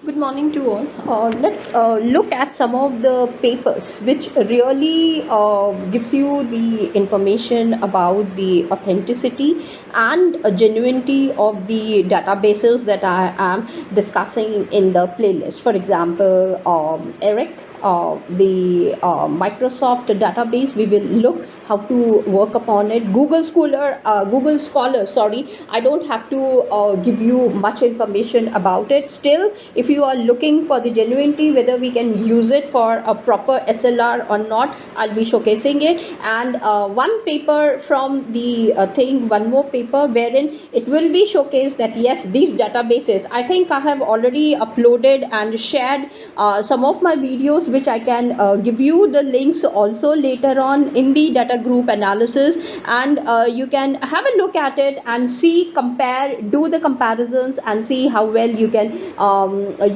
Good morning to all. Let's look at some of the papers which really gives you the information about the authenticity and genuinity of the databases that I am discussing in the playlist. For example, Eric, Microsoft database. We will look how to work upon it. Google Scholar. Sorry, I don't have to give you much information about it. Still, if you are looking for the genuinity, whether we can use it for a proper SLR or not, I'll be showcasing it. And one paper from the one more paper wherein it will be showcased that yes, these databases, I think I have already uploaded and shared some of my videos which I can give you the links also later on in the data group analysis, and you can have a look at it and see, compare, do the comparisons and see how well you can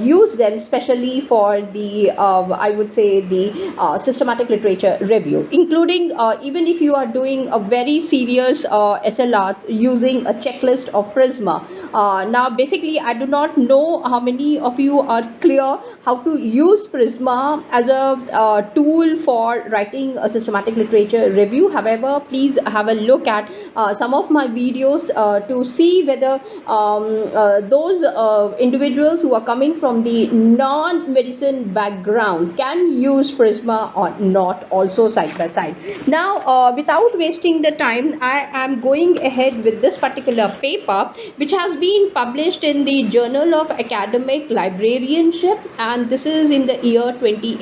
use them, especially for the I would say the systematic literature review, including even if you are doing a very serious SLR using a checklist of Prisma. Now basically I do not know how many of you are clear how to use Prisma as a tool for writing a systematic literature review. However, please have a look at some of my videos to see whether those individuals who are coming from the non-medicine background can use Prisma or not, also side by side. Now, without wasting the time, I am going ahead with this particular paper, which has been published in the Journal of Academic Librarianship, and this is in the year 2018.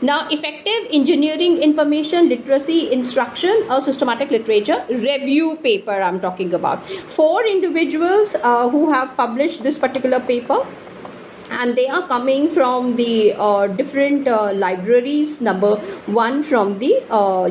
Now, effective engineering information literacy instruction, a systematic literature review paper I'm talking about. Four individuals who have published this particular paper, and they are coming from the different libraries. Number one, from the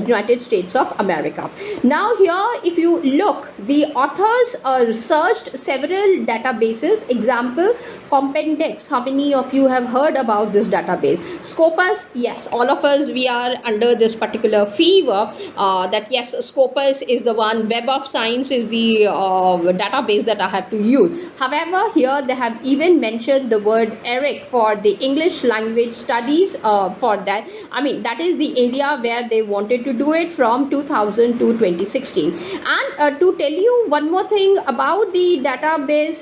United States of America. Now here, if you look, the authors researched several databases. Example, Compendex. How many of you have heard about this database? Scopus, yes, all of us, we are under this particular fever that yes, Scopus is the one. Web of Science is the database that I have to use. However, here they have even mentioned the word ERIC for the English language studies. For that, I mean, that is the area where they wanted to do it from 2000 to 2016. And to tell you one more thing about the database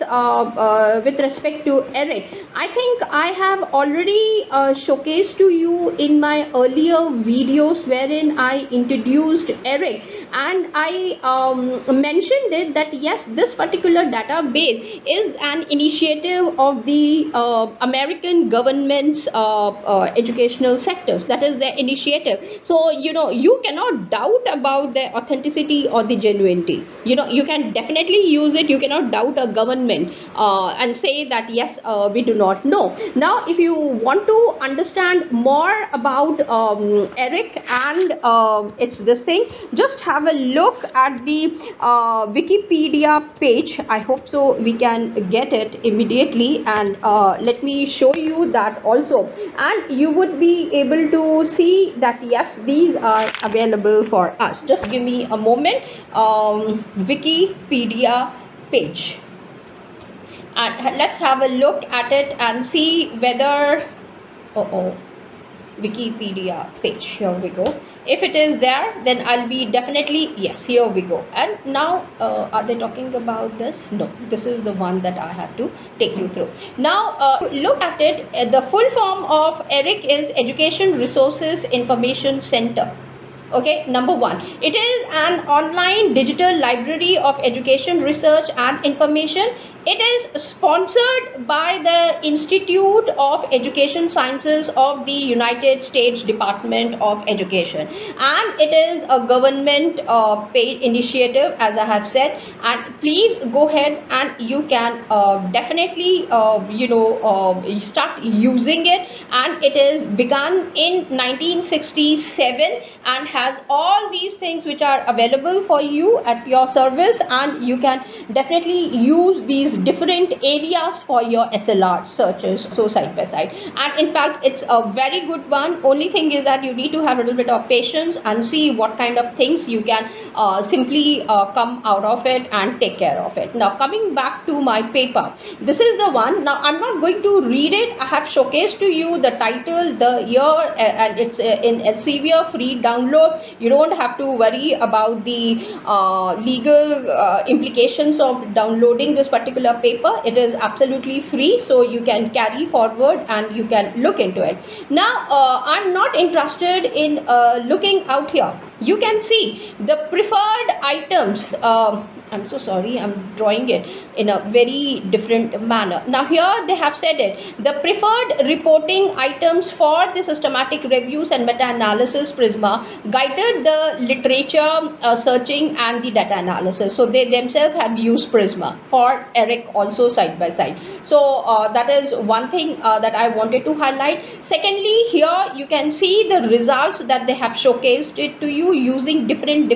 with respect to ERIC, I think I have already showcased to you in my earlier videos wherein I introduced ERIC, and I mentioned it that yes, this particular database is an initiative of the American government's educational sectors. That is their initiative. So you cannot doubt about their authenticity or the genuinity. You can definitely use it. You cannot doubt a government and say that yes, we do not know. Now, if you want to understand more about ERIC and it's this thing, just have a look at the Wikipedia page. I hope so we can get it immediately, and let me show you that also, and you would be able to see that yes, these are available for us. Just give me a moment. Wikipedia page, and let's have a look at it and see whether Wikipedia page, here we go. If it is there, then I'll be definitely, yes, here we go. And now are they talking about this? No, this is the one that I have to take you through. Now look at it. The full form of ERIC is Education Resources Information Center. Okay, number one, it is an online digital library of education research and information. It is sponsored by the Institute of Education Sciences of the United States Department of Education, and it is a government paid initiative, as I have said. And please go ahead and you can definitely start using it. And it is begun in 1967 and has all these things which are available for you at your service, and you can definitely use these different areas for your SLR searches, so side by side. And in fact, it's a very good one. Only thing is that you need to have a little bit of patience and see what kind of things you can simply come out of it and take care of it. Now coming back to my paper, this is the one. Now I'm not going to read it. I have showcased to you the title, the year, and it's in Elsevier free download. You don't have to worry about the legal implications of downloading this particular paper. It is absolutely free, so you can carry forward and you can look into it. Now I'm not interested in looking out here. You can see the preferred items. I'm so sorry, I'm drawing it in a very different manner. Now here they have said it, the preferred reporting items for the systematic reviews and meta-analysis Prisma guided the literature searching and the data analysis. So they themselves have used Prisma for ERIC also side by side. So that is one thing that I wanted to highlight. Secondly, here you can see the results that they have showcased it to you using different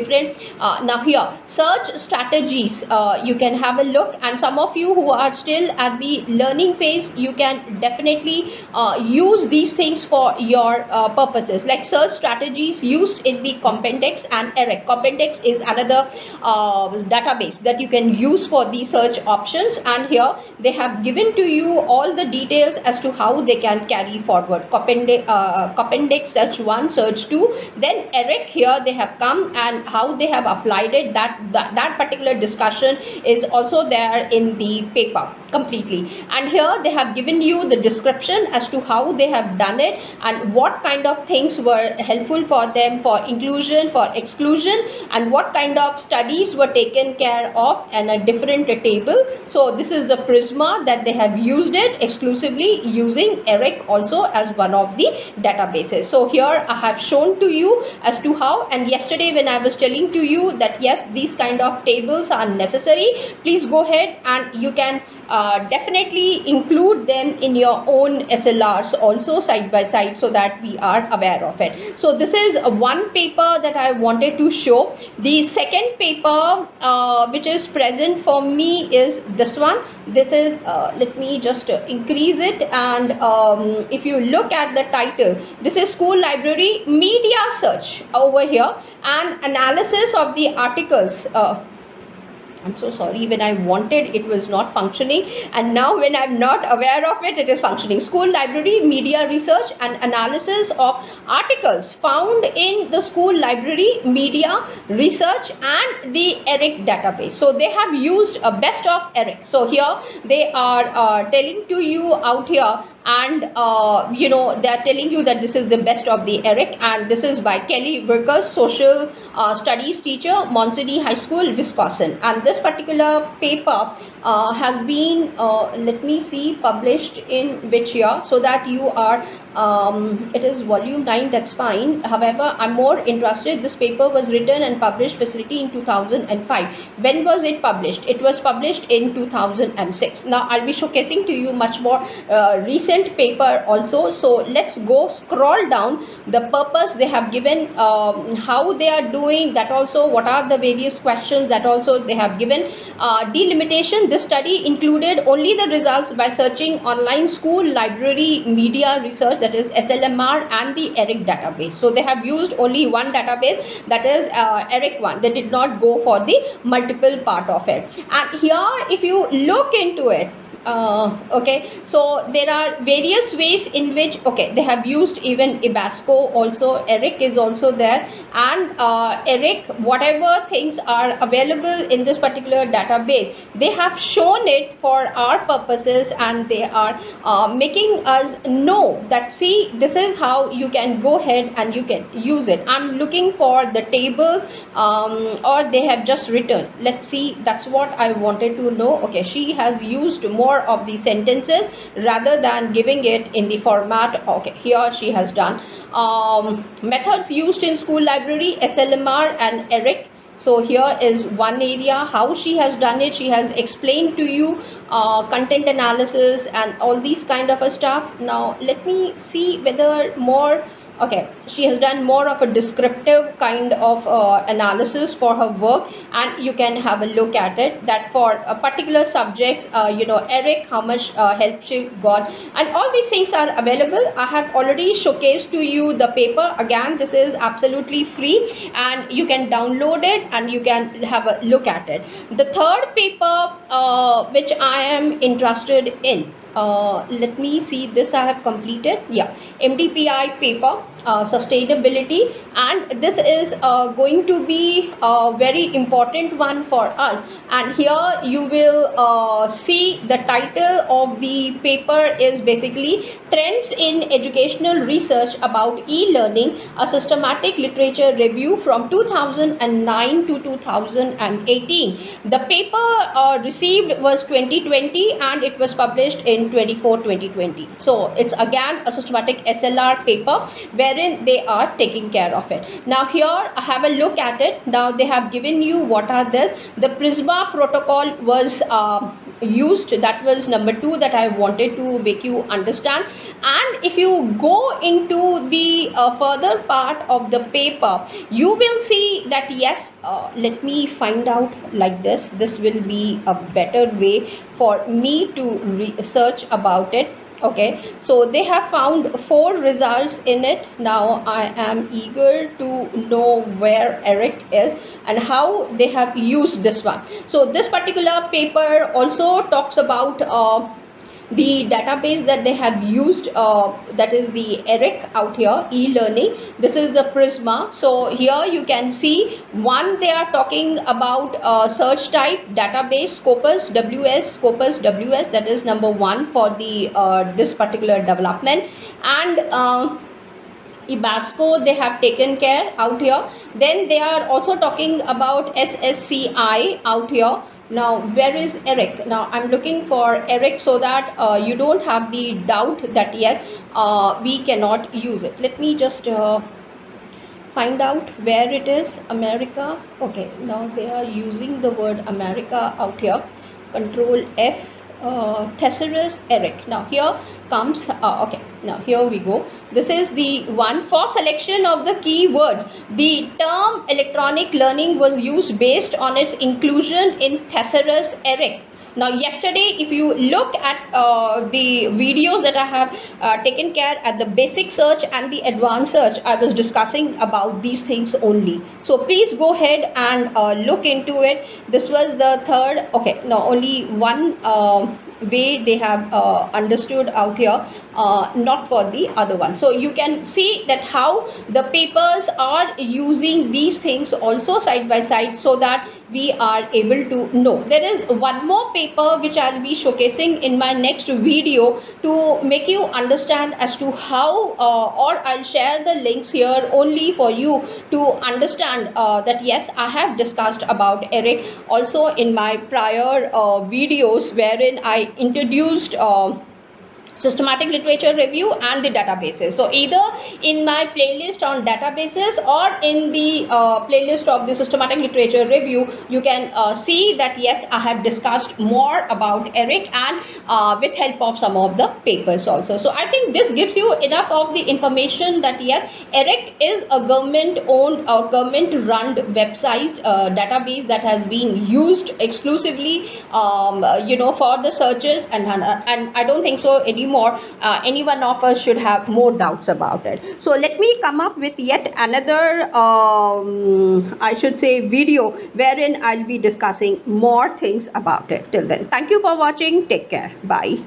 now here search strategies. You can have a look, and some of you who are still at the learning phase, you can definitely use these things for your purposes, like search strategies used in the Compendex and ERIC. Compendex is another database that you can use for the search options, and here they have given to you all the details as to how they can carry forward. Compendex search 1, search 2, then ERIC. Here they have come and how they have applied it. That particular discussion is also there in the paper completely, and here they have given you the description as to how they have done it and what kind of things were helpful for them for inclusion, for exclusion, and what kind of studies were taken care of in a different table. So this is the Prisma that they have used it exclusively using ERIC also as one of the databases. So here I have shown to you as to how, and yesterday when I was telling to you that yes, these kind of tables are necessary, please go ahead and you can definitely include them in your own SLRs also side by side, so that we are aware of it. So this is one paper that I wanted to show. The second paper which is present for me is this one. This is let me just increase it, and if you look at the title, this is School Library Media Search over here, and analysis of the articles. I'm so sorry, when I wanted it was not functioning, and now when I'm not aware of it, it is functioning. School library media research and analysis of articles found in the school library media research and the ERIC database. So they have used a best of ERIC. So here they are telling to you out here, and you know, they are telling you that this is the best of the ERIC, and this is by Kelly Burkus, social studies teacher, Monsignor High School, Wisconsin. And this particular paper has been let me see, published in which year, so that you are it is volume 9, that's fine. However, I'm more interested, this paper was written and published facility in 2005. When was it published? It was published in 2006. Now I'll be showcasing to you much more recent paper also. So let's go scroll down. The purpose they have given, how they are doing that also, what are the various questions that also they have given. Delimitation, this study included only the results by searching online school library media research, that is SLMR, and the ERIC database. So they have used only one database, that is ERIC one. They did not go for the multiple part of it. And here if you look into it, okay, so there are various ways in which, okay, they have used even EBASCO also, ERIC is also there, and ERIC, whatever things are available in this particular database, they have shown it for our purposes, and they are making us know that, see, this is how you can go ahead and you can use it. I'm looking for the tables, or they have just written. Let's see, that's what I wanted to know. Okay, she has used more of the sentences rather than giving it in the format. Okay, here she has done methods used in school library, SLMR and ERIC. So here is one area how she has done it. She has explained to you content analysis and all these kind of a stuff. Now let me see whether more Okay, she has done more of a descriptive kind of analysis for her work, and you can have a look at it, that for a particular subjects, ERIC, how much help she got, and all these things are available. I have already showcased to you the paper. Again, this is absolutely free and you can download it and you can have a look at it. The third paper which I am interested in, let me see, this I have completed, yeah, MDPI paper, sustainability, and this is going to be a very important one for us. And here you will see the title of the paper is basically Trends in Educational Research about E-Learning, a systematic literature review from 2009 to 2018. The paper received was 2020 and it was published in 2020. So it's again a systematic SLR paper wherein they are taking care of it. Now here have a look at it. Now they have given you what are this. The Prisma protocol was used. That was number 2 that I wanted to make you understand. And if you go into the further part of the paper, you will see that yes, let me find out like this. This will be a better way for me to research about it. Okay, so they have found 4 results in it. Now I am eager to know where ERIC is and how they have used this one. So this particular paper also talks about the database that they have used, that is the ERIC out here, e-learning. This is the Prisma. So here you can see one, they are talking about search type database Scopus WS, that is number 1 for the this particular development. And EBASCO they have taken care out here. Then they are also talking about SSCI out here. Now where is ERIC? Now I'm looking for ERIC so that you don't have the doubt that yes, we cannot use it. Let me just find out where it is. America. Okay, now they are using the word America out here. Control F. Thesaurus ERIC. Now here comes okay, now here we go. This is the one for selection of the keywords. The term electronic learning was used based on its inclusion in Thesaurus ERIC. Now yesterday if you look at the videos that I have taken care at the basic search and the advanced search, I was discussing about these things only. So please go ahead and look into it. This was the third. Okay, now only one way they have understood out here, not for the other one. So you can see that how the papers are using these things also side by side so that we are able to know. There is one more paper which I'll be showcasing in my next video to make you understand as to how or I'll share the links here only for you to understand that yes, I have discussed about ERIC also in my prior videos wherein I introduced systematic literature review and the databases. So either in my playlist on databases or in the playlist of the systematic literature review, you can see that yes, I have discussed more about ERIC and with help of some of the papers also. So I think this gives you enough of the information that yes, ERIC is a government owned or government run website database that has been used exclusively for the searches, and I don't think so anymore. Any one of us should have more doubts about it. So let me come up with yet another I should say video wherein I'll be discussing more things about it. Till then, thank you for watching. Take care. Bye.